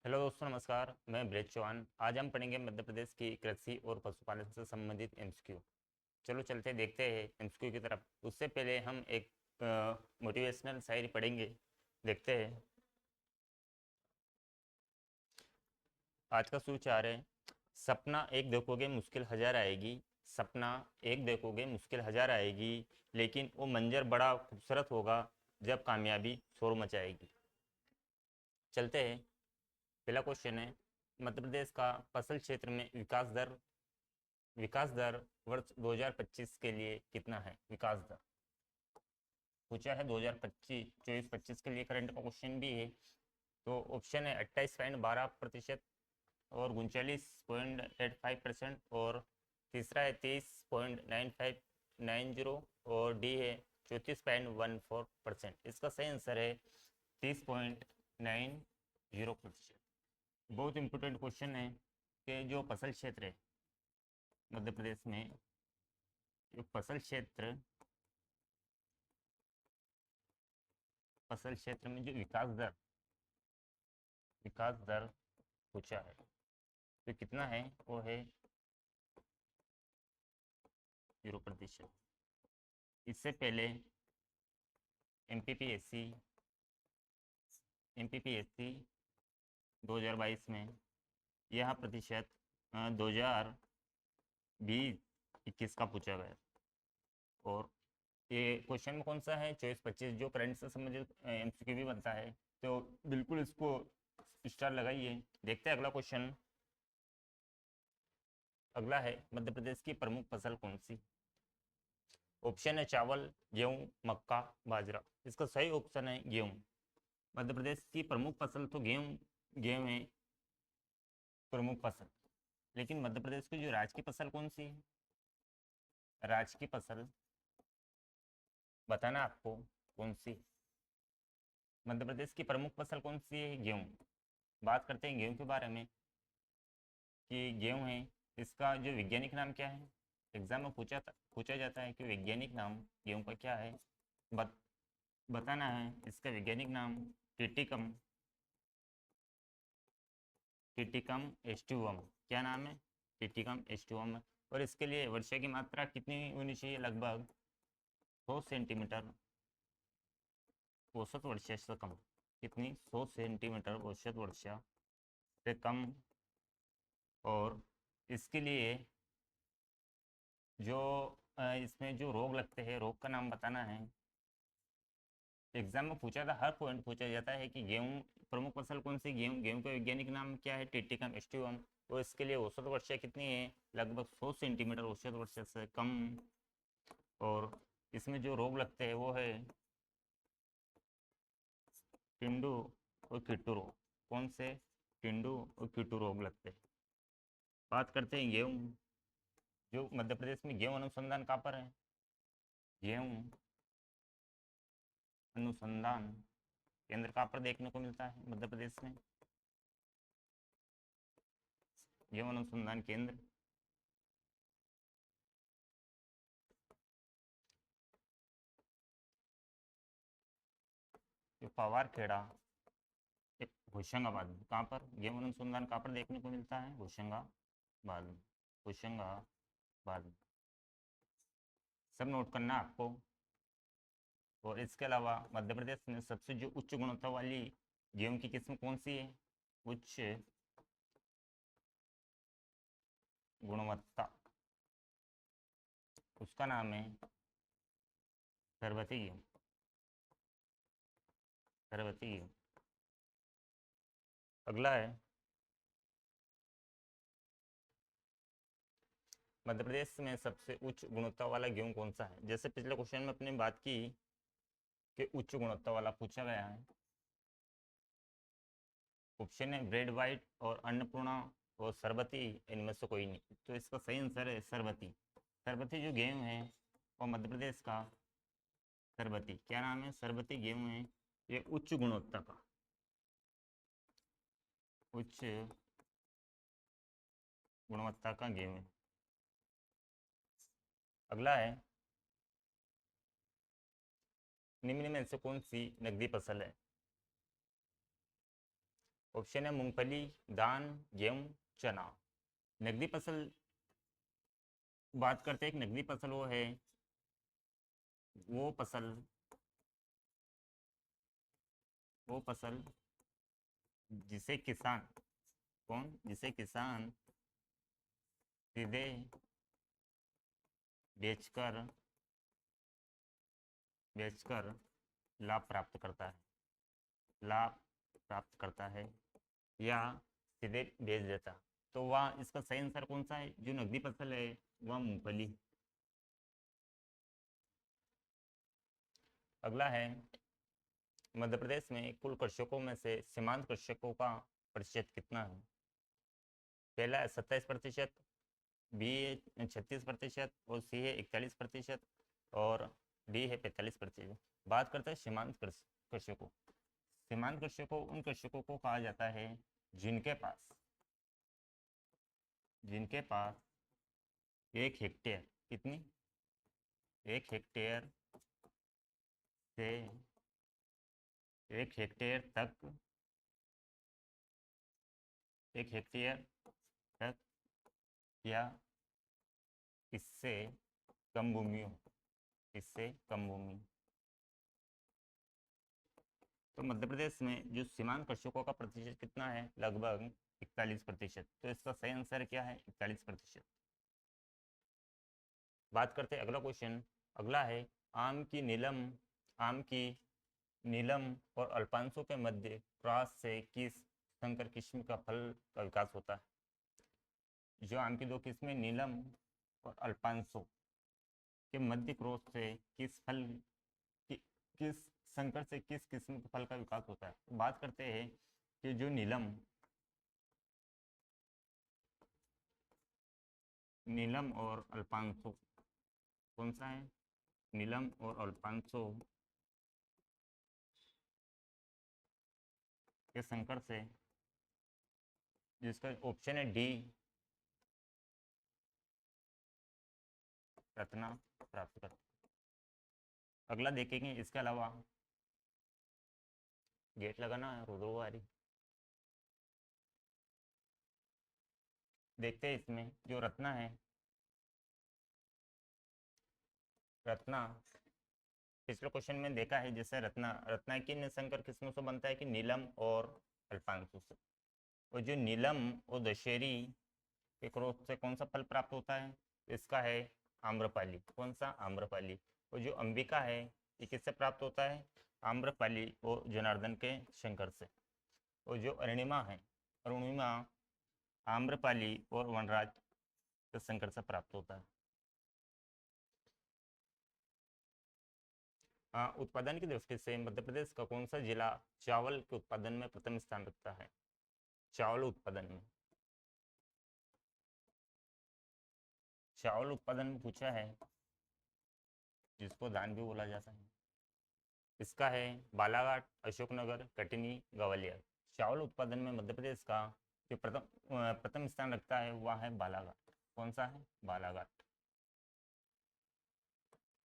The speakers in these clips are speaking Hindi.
हेलो दोस्तों, नमस्कार। मैं ब्रेक चौहान। आज हम पढ़ेंगे मध्य प्रदेश की कृषि और पशुपालन से संबंधित एमसीक्यू। चलो चलते देखते हैं एमसीक्यू की तरफ। उससे पहले हम एक मोटिवेशनल शायरी पढ़ेंगे, देखते हैं। आज का सूचार है। सपना एक देखोगे मुश्किल हजार आएगी। सपना एक देखोगे मुश्किल हजार आएगी, लेकिन वो मंजर बड़ा खूबसूरत होगा जब कामयाबी शोर मचाएगी। चलते हैं। पहला क्वेश्चन है, मध्य प्रदेश का फसल क्षेत्र में विकास दर वर्ष 2025 के लिए कितना है? विकास दर पूछा है 2025 24-25 के लिए। करंट का क्वेश्चन भी है। तो ऑप्शन है 28.12% और 39.85%, और तीसरा है 23.9590, और डी है 34.14%। इसका सही आंसर है 30.90%। बहुत इंपॉर्टेंट क्वेश्चन है कि जो फसल क्षेत्र है मध्य प्रदेश में, जो फसल क्षेत्र में जो विकास दर पूछा है, तो कितना है? वो है 0%। इससे पहले एमपीपीएससी एमपीपीएससी 2022 में यह प्रतिशत 2020-21 का पूछा गया। और ये क्वेश्चन में कौन सा है? 24-25, जो करंट से संबंधित एमसीक्यू भी बनता है, तो बिल्कुल इसको स्टार लगाइए। देखते हैं अगला क्वेश्चन। अगला है, मध्य प्रदेश की प्रमुख फसल कौन सी? ऑप्शन है चावल, गेहूं, मक्का, बाजरा। इसका सही ऑप्शन है गेहूं। मध्य प्रदेश की प्रमुख फसल तो गेहूं है प्रमुख फसल। लेकिन मध्य प्रदेश की जो राज्य की फसल कौन सी है? राज्य की फसल बताना आपको कौन सी है। मध्य प्रदेश की प्रमुख फसल कौन सी है? गेहूं। बात करते हैं गेहूं के बारे में कि गेहूं है, इसका जो वैज्ञानिक नाम क्या है? एग्जाम में पूछा जाता है कि वैज्ञानिक नाम गेहूं का क्या है। बत, बताना है इसका वैज्ञानिक नाम। Triticum Triticum aestivum. क्या नाम है? Triticum aestivum. और इसके लिए वर्षा की मात्रा कितनी होनी चाहिए? लगभग 100 सेंटीमीटर औसत वर्षा से कम। कितनी? 100 सेंटीमीटर औसत वर्षा से कम। और इसके लिए जो इसमें जो रोग लगते हैं, रोग का नाम बताना है। एग्जाम में पूछा था, हर पॉइंट पूछा जाता है कि गेहूं प्रमुख फसल कौन सी? गेहूं। गेहूं का वैज्ञानिक नाम क्या है? Triticum aestivum. और इसके लिए औसत वर्षा कितनी है? लगभग 100 सेंटीमीटर औसत वर्षा से कम। और इसमें जो रोग लगते हैं वो है टिंडू और कीटू रोग। कौन से? टिंडू और कीटू रोग लगते हैं। बात करते हैं गेहूं। जो मध्य प्रदेश में गेहूं अनुसंधान कहाँ पर है? गेहूं अनुसंधान केंद्र कहाँ पर देखने को मिलता है मध्य प्रदेश में? गेहूं अनुसंधान केंद्र जो पवार खेड़ा, होशंगाबाद में। कहाँ पर गेहूं अनुसंधान कहाँ पर देखने को मिलता है? होशंगाबाद में। होशंगाबाद में। सब नोट करना आपको। और इसके अलावा मध्य प्रदेश में सबसे जो उच्च गुणवत्ता वाली गेहूं की किस्म कौन सी है? उच्च गुणवत्ता, उसका नाम है सरबती गेहूं। सरबती गेहूं। अगला है, मध्य प्रदेश में सबसे उच्च गुणवत्ता वाला गेहूं कौन सा है? जैसे पिछले क्वेश्चन में अपने बात की कि उच्च गुणवत्ता वाला पूछा गया है। ऑप्शन है ब्रेड वाइट और अन्नपूर्णा और सरबती। इनमें से कोई नहीं, तो इसका सही आंसर है सरबती। सरबती जो गेहूं है वो मध्य प्रदेश का सरबती, क्या नाम है? सरबती गेहूं है। ये उच्च गुणवत्ता का, उच्च गुणवत्ता का गेहूं है। अगला है, निम्न में से कौन सी नकदी फसल है? ऑप्शन है मूंगफली, धान, गेहूं, चना। नकदी फसल बात करते हैं, एक नकदी फसल वो फसल वो फसल जिसे किसान जिसे किसान सीधे बेचकर बेचकर लाभ प्राप्त करता है, लाभ प्राप्त करता है या सीधे बेच देता। तो वह इसका सही आंसर कौन सा है? जो नकदी फसल है वह मूंगफली। अगला है, मध्य प्रदेश में कुल कृषकों में से सीमांत कृषकों का प्रतिशत कितना है? पहला है 27%, बी है 36% और सी है 41% और डी है 45%। बात करते हैं सीमांत कृषकों। सीमांत कृषकों उन कृषकों को कहा जाता है जिनके पास 1 हेक्टेयर, कितनी? 1 हेक्टेयर से 1 हेक्टेयर तक 1 हेक्टेयर तक या इससे कम भूमि हो, इससे कम भूमि। तो मध्य प्रदेश में जो सीमांत कृषकों का प्रतिशत कितना है? लगभग 41%। तो इसका सही आंसर क्या है? 41%। बात करते हैं अगला क्वेश्चन। अगला है, आम की नीलम और अल्पांशों के मध्य क्रॉस से किस संकर किस्म का फल का विकास होता है? जो आम की दो किस्में नीलम और अल्पांशों के मध्य क्रॉस से किस संकर से किस किस्म के फल का विकास होता है? तो बात करते हैं कि जो नीलम और अल्पांशों कौन सा है? नीलम और अल्पांशों के संकर से, जिसका ऑप्शन है डी, रत्ना प्राप्त करता। अगला देखेंगे, इसके अलावा गेट लगाना है रुद्रवारी। देखते हैं इसमें जो रत्ना है, रत्ना पिछले क्वेश्चन में देखा है जैसे रत्ना किन संकर किस्मों से बनता है कि नीलम और अल्पांशु से। और जो नीलम और दशहरी के क्रॉस से कौन सा फल प्राप्त होता है? इसका है आम्रपाली। कौन सा? आम्रपाली। और जो अंबिका है ये किससे प्राप्त होता है? आम्रपाली और जनार्दन के शंकर से। और जो अरुणिमा आम्रपाली और वनराज के शंकर से प्राप्त होता है। उत्पादन की दृष्टि से मध्य प्रदेश का कौन सा जिला चावल के उत्पादन में प्रथम स्थान रखता है? चावल उत्पादन में पूछा है, जिसको दान भी बोला जाता है। इसका है बालाघाट, अशोकनगर, कटनी, ग्वालियर। चावल उत्पादन में मध्य प्रदेश का जो प्रथम स्थान रखता है वह है बालाघाट। कौन सा है? बालाघाट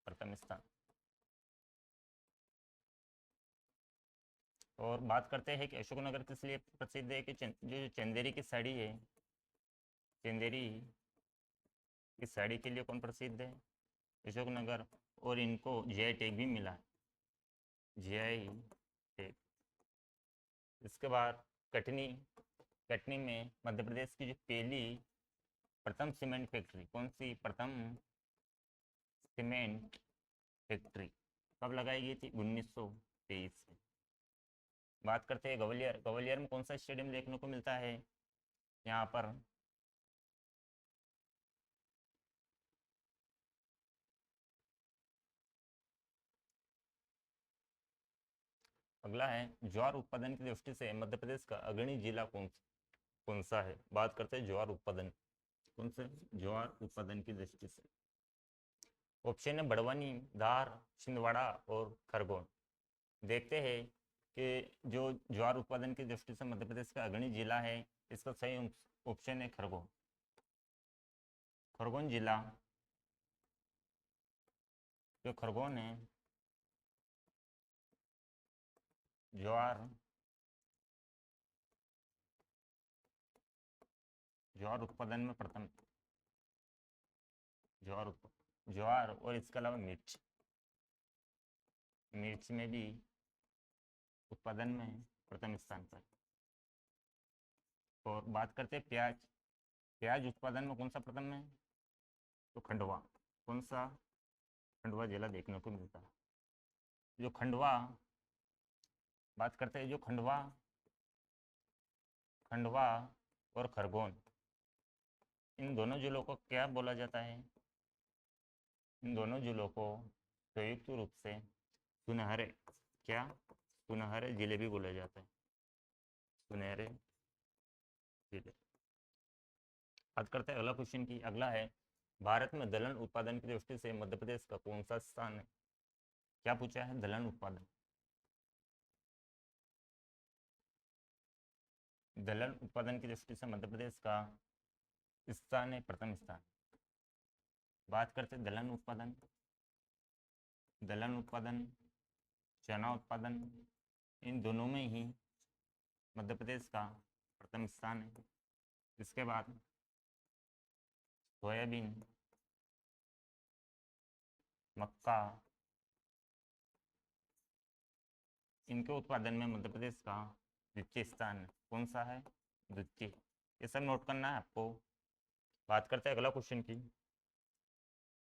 प्रथम स्थान। और बात करते हैं कि अशोकनगर किस लिए प्रसिद्ध है कि जो चंदेरी की साड़ी है, चंदेरी की साड़ी के लिए कौन प्रसिद्ध है? अशोकनगर। और इनको जीआई टैग भी मिला है, जीआई टैग। इसके बाद कटनी। कटनी में मध्य प्रदेश की जो प्रथम सीमेंट फैक्ट्री, कौन सी प्रथम सीमेंट फैक्ट्री कब लगाई गई थी? 1923 में। बात करते हैं ग्वालियर। ग्वालियर में कौन सा स्टेडियम देखने को मिलता है? यहाँ पर अगला है, ज्वार उत्पादन की दृष्टि से मध्य प्रदेश का अग्रणी जिला कौन सा है? बात करते हैं ज्वार उत्पादन, कौन से ज्वार उत्पादन की दृष्टि से। ऑप्शन है बड़वानी, धार, छिंदवाड़ा और खरगोन। देखते हैं कि जो ज्वार उत्पादन की दृष्टि से मध्य प्रदेश का अग्रणी जिला है, इसका सही ऑप्शन है खरगोन। खरगोन जिला, जो खरगोन है, ज्वार ज्वार उत्पादन में प्रथम, ज्वार और इसके अलावा मिर्च, मिर्च में भी उत्पादन में प्रथम स्थान पर। और बात करते हैं प्याज, प्याज उत्पादन में कौन सा प्रथम है? तो खंडवा। कौन सा? खंडवा जिला देखने को मिलता है। जो खंडवा, बात करते हैं जो खंडवा, खंडवा और खरगोन, इन दोनों जिलों को क्या बोला जाता है? इन दोनों जिलों को संयुक्त रूप से सुनहरे, क्या? सुनहरे जिले भी बोला जाता है, सुनहरे जिले। बात करते हैं अगला क्वेश्चन की। अगला है भारत में दलहन उत्पादन की दृष्टि से मध्य प्रदेश का कौन सा स्थान है? क्या पूछा है? दलहन उत्पादन, दलहन उत्पादन की दृष्टि से मध्य प्रदेश का स्थान है प्रथम स्थान। बात करते हैं दलहन उत्पादन, दलहन उत्पादन, चना उत्पादन, इन दोनों में ही मध्य प्रदेश का प्रथम स्थान है। इसके बाद सोयाबीन, मक्का, इनके उत्पादन में मध्य प्रदेश का द्वितीय स्थान है। कौन सा है? द्वितीय। ये सब नोट करना है आपको। बात करते हैं अगला क्वेश्चन की।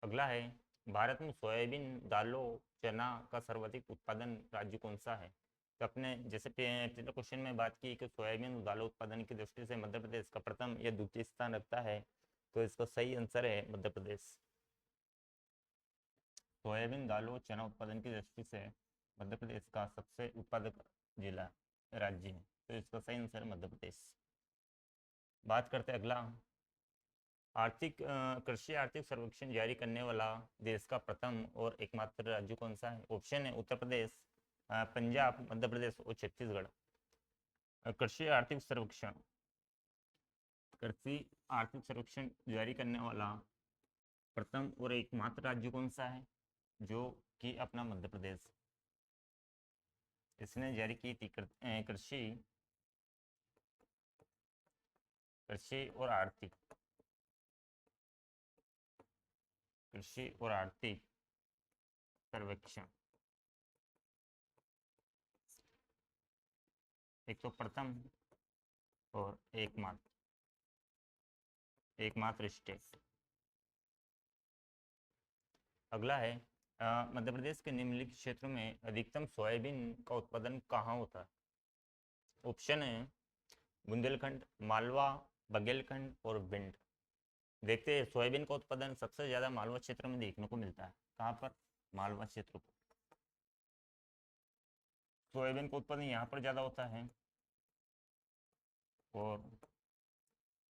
अगला है भारत में सोयाबीन, दालों, चना का सर्वाधिक उत्पादन राज्य कौन सा है? तो अपने जैसे पिछले क्वेश्चन में बात की कि सोयाबीन और दालों उत्पादन की दृष्टि से मध्य प्रदेश का प्रथम या द्वितीय स्थान रखता है, तो इसका सही आंसर है मध्य प्रदेश। सोयाबीन, दालों, चना उत्पादन की दृष्टि से मध्य प्रदेश का सबसे उत्पादक जिला राज्य है, तो इसका सही आंसर मध्य प्रदेश। बात करते हैं अगला, आर्थिक कृषि आर्थिक सर्वेक्षण जारी करने वाला देश का प्रथम और एकमात्र राज्य कौन सा है? ऑप्शन है उत्तर प्रदेश, पंजाब, मध्य प्रदेश और छत्तीसगढ़। कृषि आर्थिक सर्वेक्षण, कृषि आर्थिक सर्वेक्षण जारी करने वाला प्रथम और एकमात्र राज्य कौन सा है? जो कि अपना मध्य प्रदेश, इसने जारी की थी कृषि, कृषि और आर्थिक, कृषि और आर्थिक सर्वेक्षण। एक तो प्रथम और एकमात्र, एकमात्र स्टेट। अगला है मध्य प्रदेश के निम्नलिखित क्षेत्रों में अधिकतम सोयाबीन का उत्पादन कहाँ होता है? ऑप्शन है बुंदेलखंड, मालवा, बघेलखंड और भिंड। देखते हैं सोयाबीन का उत्पादन सबसे ज्यादा मालवा क्षेत्र में देखने को मिलता है। कहाँ पर? मालवा क्षेत्र पर सोयाबीन का उत्पादन यहाँ पर ज्यादा होता है। और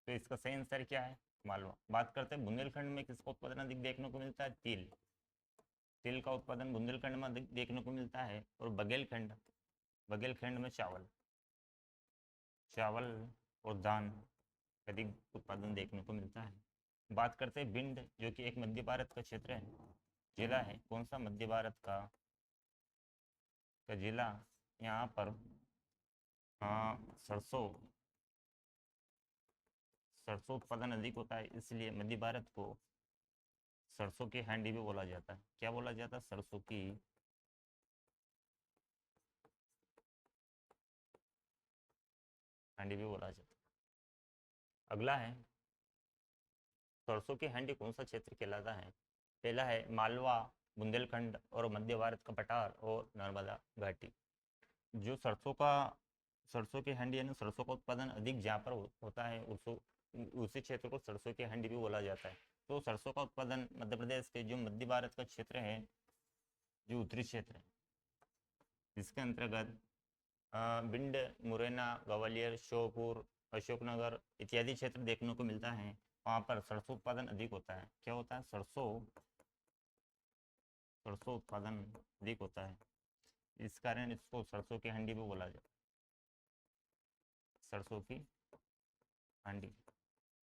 तो इसका सही आंसर क्या है? मालवा। बात करते हैं बुंदेलखंड में किसका उत्पादन अधिक देखने को मिलता है? तिल, तिल का उत्पादन बुंदेलखंड में अधिक देखने को मिलता है। और बघेलखंड, बघेलखंड में चावल, चावल और धान अधिक उत्पादन देखने को मिलता है। बात करते हैं भिंड, जो कि एक मध्य भारत का क्षेत्र है, जिला है। कौन सा? मध्य भारत का जिला। यहाँ पर सरसों, सरसों उत्पादन अधिक होता है, इसलिए मध्य भारत को सरसों की हांडी भी बोला जाता है। क्या बोला जाता है? सरसों की हांडी भी बोला जाता है। अगला है सरसों की हांडी कौन सा क्षेत्र कहलाता है? पहला है मालवा, बुंदेलखंड और मध्य भारत का पठार और नर्मदा घाटी। जो सरसों का, सरसों की हांडी यानी सरसों का उत्पादन अधिक जहाँ पर होता है उसी क्षेत्र को सरसों की हांडी भी बोला जाता है। तो सरसों का उत्पादन मध्य प्रदेश के जो मध्य भारत का क्षेत्र है, जो उत्तरी क्षेत्र है, जिसके अंतर्गत भिंड, मुरैना, ग्वालियर, श्योपुर, अशोकनगर इत्यादि क्षेत्र देखने को मिलता है। वहाँ पर सरसों उत्पादन अधिक होता है। क्या होता है? सरसों, सरसों उत्पादन अधिक होता है, इस कारण इसको सरसों की हांडी भी बोला जाता है, सरसों की हांडी।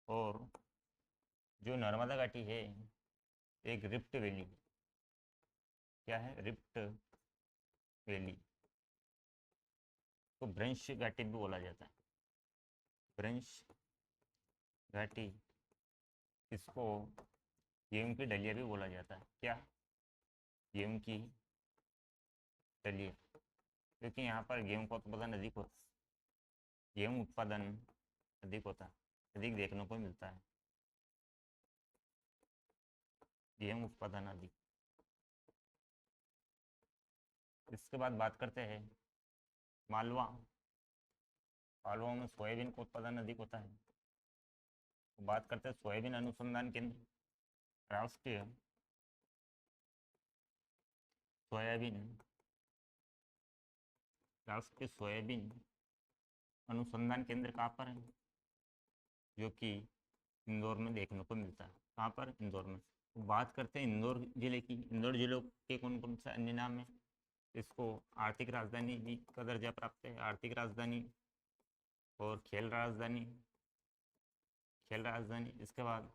और जो नर्मदा घाटी है एक रिफ्ट वैली, क्या है? रिफ्ट वैली, तो भ्रंश घाटी भी बोला जाता है, भ्रंश घाटी, इसको गेहूं की डलिया भी बोला जाता है। क्या? गेहूं की डलिया, क्योंकि यहाँ पर गेहूं का उत्पादन अधिक होता है, गेहूं उत्पादन अधिक होता है, अधिक देखने को मिलता है, गेहूं उत्पादन अधिक। इसके बाद बात करते हैं मालवा। मालवा में सोयाबीन का उत्पादन अधिक होता है। तो बात करते हैं सोयाबीन अनुसंधान केंद्र, राष्ट्रीय सोयाबीन, राष्ट्रीय सोयाबीन अनुसंधान केंद्र कहाँ पर है? जो कि इंदौर में देखने को मिलता है। कहाँ पर? इंदौर में। तो बात करते हैं इंदौर जिले की। इंदौर जिले के कौन कौन से अन्य नाम है? इसको आर्थिक राजधानी भी का दर्जा प्राप्त है, आर्थिक राजधानी और खेल राजधानी, खेल राजधानी। इसके बाद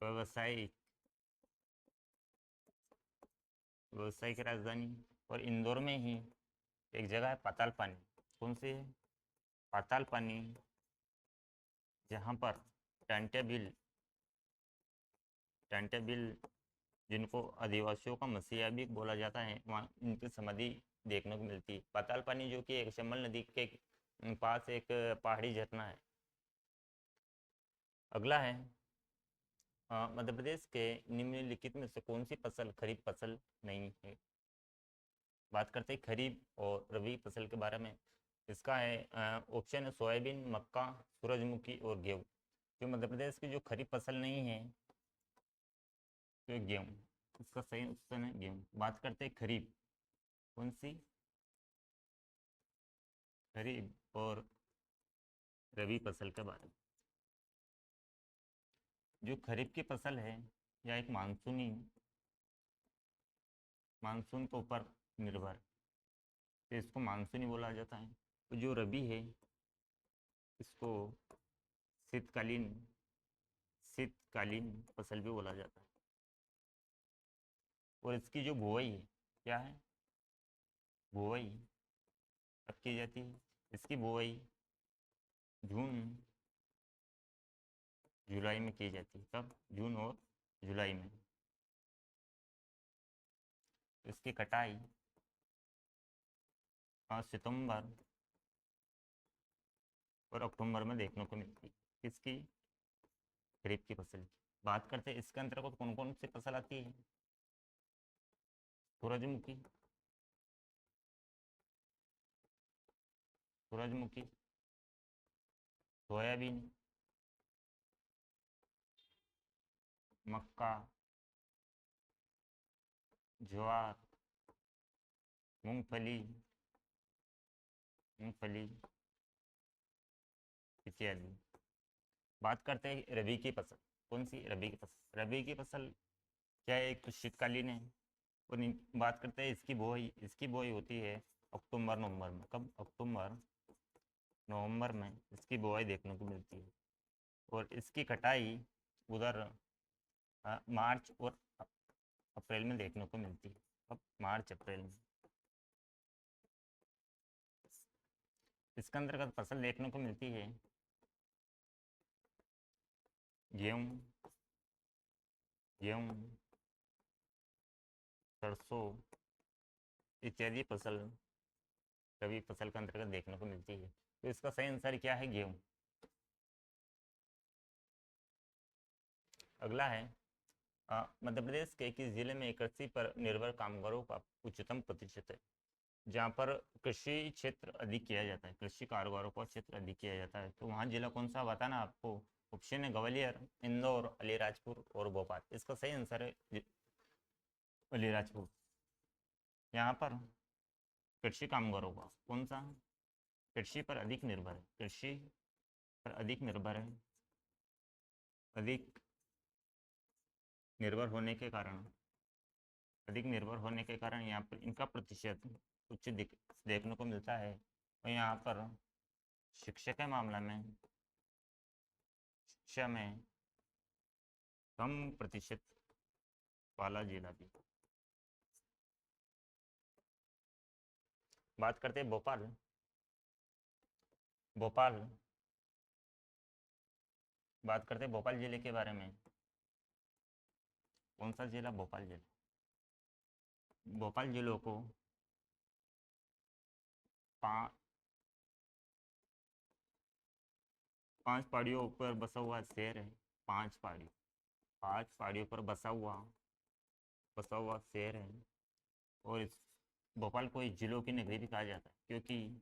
व्यावसायिक, व्यावसायिक राजधानी। और इंदौर में ही एक जगह है पाताल पानी। कौन सी है? पाताल पानी, जहाँ पर टेंटेबिल, टेंटेबिल जिनको आदिवासियों का मसीहा भी बोला जाता है, वहाँ इनकी समाधि देखने को मिलती है। पाताल पानी जो कि एक चंबल नदी के पास एक पहाड़ी झरना है। अगला है मध्य प्रदेश के निम्नलिखित में से कौन सी फसल खरीफ फसल नहीं है? बात करते हैं खरीफ और रबी फसल के बारे में। इसका है ऑप्शन है सोयाबीन, मक्का, सूरजमुखी और गेहूँ। जो मध्य प्रदेश की जो खरीफ फसल नहीं है तो गेहूँ, इसका सही ऑप्शन है गेहूँ। बात करते हैं खरीफ, कौन सी? खरीफ और रबी फसल के बारे में। जो खरीफ की फसल है यह एक मानसूनी, मानसून के ऊपर निर्भर, तो इसको मानसूनी बोला जाता है। तो जो रबी है इसको शीतकालीन, शीतकालीन फसल भी बोला जाता है। और इसकी जो बुआई है, क्या है? बुआई कब की जाती है? इसकी बुआई जून जुलाई में की जाती है। कब? जून और जुलाई में। इसकी कटाई सितंबर और अक्टूबर में देखने को मिलती है। किसकी? खरीफ की फसल की। बात करते हैं इसके अंतर्गत कौन कौन सी फसल आती है? सूरजमुखी, सूरजमुखी, सोयाबीन, मक्का, ज्वार, मूंगफली, मूंगफली इत्यादि। बात करते हैं रबी की फसल। कौन सी? रबी की फसल। रबी की फसल क्या है? एक तो शीतकालीन है। और बात करते हैं इसकी बुआई, इसकी बुआई होती है अक्टूबर नवंबर में। कब? अक्टूबर नवंबर में इसकी बुआई देखने को मिलती है। और इसकी कटाई उधर मार्च और अप्रैल में देखने को मिलती है। कब? मार्च अप्रैल में। इसके अंतर्गत फसल देखने को मिलती है गेहूँ, गेहूँ, सरसों इत्यादि फसल रबी फसल के अंतर्गत देखने को मिलती है। तो इसका सही आंसर क्या है? गेहूँ। अगला है मध्य प्रदेश के किस जिले में कृषि पर निर्भर कामगारों का उच्चतम प्रतिशत है? जहाँ पर कृषि क्षेत्र अधिक किया जाता है, कृषि कारोबारों का क्षेत्र अधिक किया जाता है, तो वहाँ जिला कौन सा बताना आपको? ऑप्शन है ग्वालियर, इंदौर, अलीराजपुर और भोपाल। इसका सही आंसर है अलीराजपुर। यहाँ पर कृषि कामगारों का कौन सा कृषि पर अधिक निर्भर है, कृषि पर अधिक निर्भर है, अधिक निर्भर होने के कारण, अधिक निर्भर होने के कारण यहाँ पर इनका प्रतिशत उच्च देखने को मिलता है। और यहाँ पर शिक्षा के मामला में, शिक्षा में कम प्रतिशत वाला जिला भी। बात करते हैं भोपाल। भोपाल, बात करते हैं भोपाल जिले के बारे में। कौन सा जिला? भोपाल जिला। भोपाल जिलों को पाँच पहाड़ियों पर बसा हुआ शहर है। पांच पहाड़ियों पर बसा हुआ शहर है। और इस भोपाल को इस जिलों की नगरी भी कहा जाता है, क्योंकि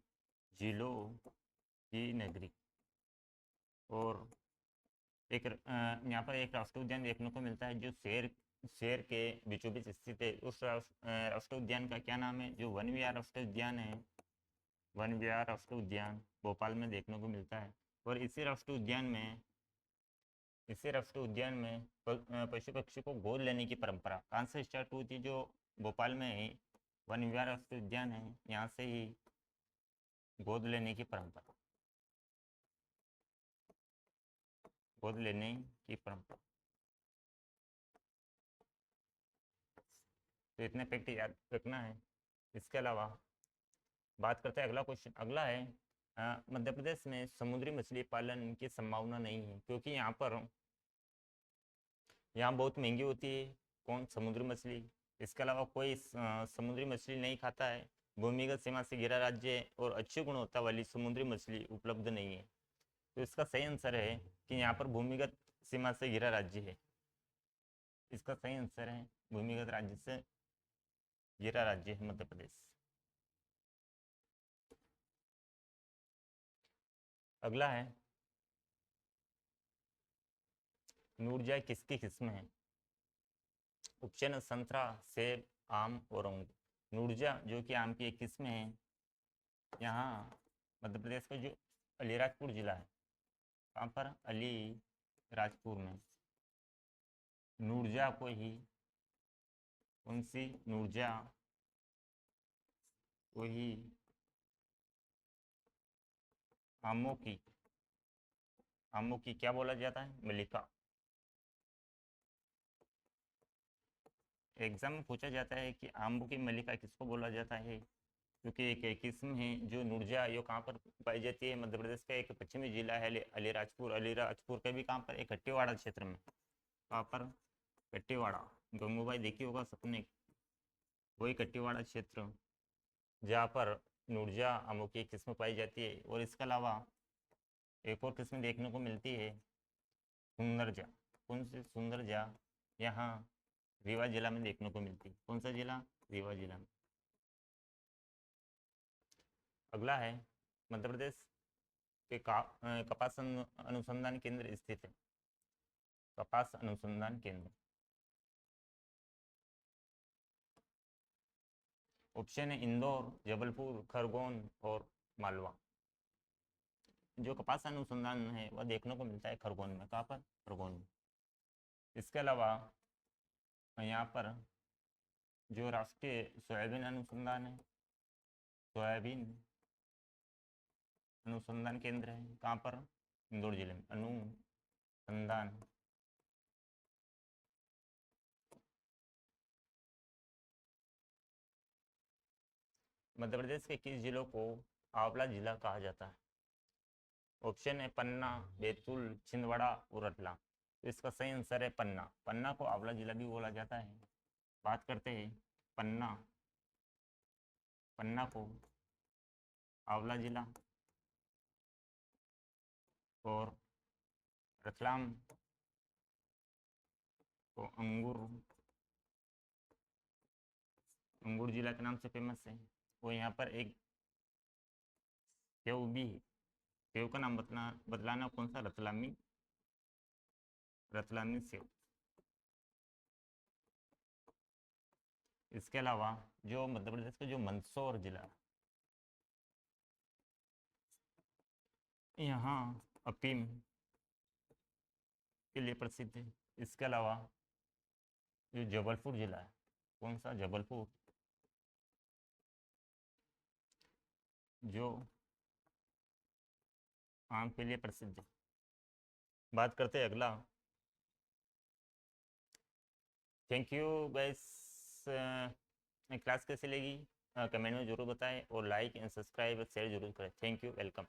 जिलों की नगरी। और एक यहाँ पर एक राष्ट्रीय उद्यान देखने को मिलता है जो शहर के बीचों बीच स्थित है। उस राष्ट्रीय उद्यान का क्या नाम है? जो वन विहार राष्ट्रीय उद्यान है, वन विहार राष्ट्रीय उद्यान भोपाल में देखने को मिलता है। और इसी राष्ट्रीय उद्यान में पशु पक्षी को गोद लेने की परंपरा कहाँ से स्टार्ट हुई थी? जो भोपाल में ही वन विहार राष्ट्रीय उद्यान है, यहाँ से ही गोद लेने की परंपरा तो इतने फैक्ट याद रखना है। इसके अलावा बात करते हैं, अगला क्वेश्चन अगला है, मध्य प्रदेश में समुद्री मछली पालन की संभावना नहीं है, क्योंकि यहाँ बहुत महंगी होती है। कौन? समुद्री मछली। इसके अलावा कोई समुद्री मछली नहीं खाता है। भूमिगत सीमा से घिरा राज्य है और अच्छी गुणवत्ता वाली समुद्री मछली उपलब्ध नहीं है। तो इसका सही आंसर है कि यहाँ पर भूमिगत सीमा से घिरा राज्य है। इसका सही आंसर है भूमिगत राज्य से घिरा राज्य है मध्य प्रदेश। अगला है, नूरजा किसकी किस्म है? ऑप्शन: संतरा, सेब, आम और अंगूर। नूरजा जो कि आम की एक किस्म है। यहाँ मध्य प्रदेश का जो अलीराजपुर जिला है, कहाँ पर? अलीराजपुर में नूरजा को ही, कौन सी? नूरजा को ही आमों की क्या बोला जाता है? मलिका। एग्जाम में पूछा जाता है कि आमों की मलिका किसको बोला जाता है, क्योंकि एक किस्म है जो नूरजा, ये कहाँ पर पाई जाती है? मध्य प्रदेश का एक पश्चिमी जिला है अलीराजपुर के भी कहाँ पर? एक कट्टीवाड़ा क्षेत्र में। कहाँ पर? कट्टीवाड़ा। गंगूबाई देखी होगा सपने, वही कट्टीवाड़ा क्षेत्र जहाँ पर नूरजा आमों की एक किस्म पाई जाती है। और इसके अलावा एक और किस्म देखने को मिलती है, सुंदरजा। कौन सी? सुंदरजा यहाँ रीवा जिला में देखने को मिलती है। कौन सा जिला? रीवा जिला में। अगला है, मध्य प्रदेश के कपास अनुसंधान केंद्र स्थित है। कपास अनुसंधान केंद्र। ऑप्शन है इंदौर, जबलपुर, खरगोन और मालवा। जो कपास अनुसंधान है वह देखने को मिलता है खरगोन में। कहाँ पर? खरगोन में। इसके अलावा यहाँ पर जो राष्ट्रीय सोयाबीन अनुसंधान है, सोयाबीन अनुसंधान केंद्र है, कहाँ पर? इंदौर जिले में। अनुसंधान मध्य प्रदेश के किस जिलों को आंवला जिला कहा जाता है? ऑप्शन है पन्ना, बैतूल, छिंदवाड़ा और रतलाम। तो इसका सही आंसर है पन्ना। पन्ना को आंवला जिला भी बोला जाता है। बात करते हैं पन्ना को आंवला जिला और रतलाम को अंगूर जिला के नाम से फेमस है। वो यहाँ पर एक सेव भी है। सेव का नाम बतलाना कौन सा? रतलामी सेव। इसके अलावा जो मध्य प्रदेश का जो मंदसौर जिला, यहाँ अफीम के लिए प्रसिद्ध है। इसके अलावा जो जबलपुर जिला है, कौन सा? जबलपुर, जो आम के लिए प्रसिद्ध है। बात करते हैं अगला। Thank you guys. क्लास कैसी लगी कमेंट में जरूर बताएं और लाइक एंड सब्सक्राइब और शेयर जरूर करें। Thank you, welcome.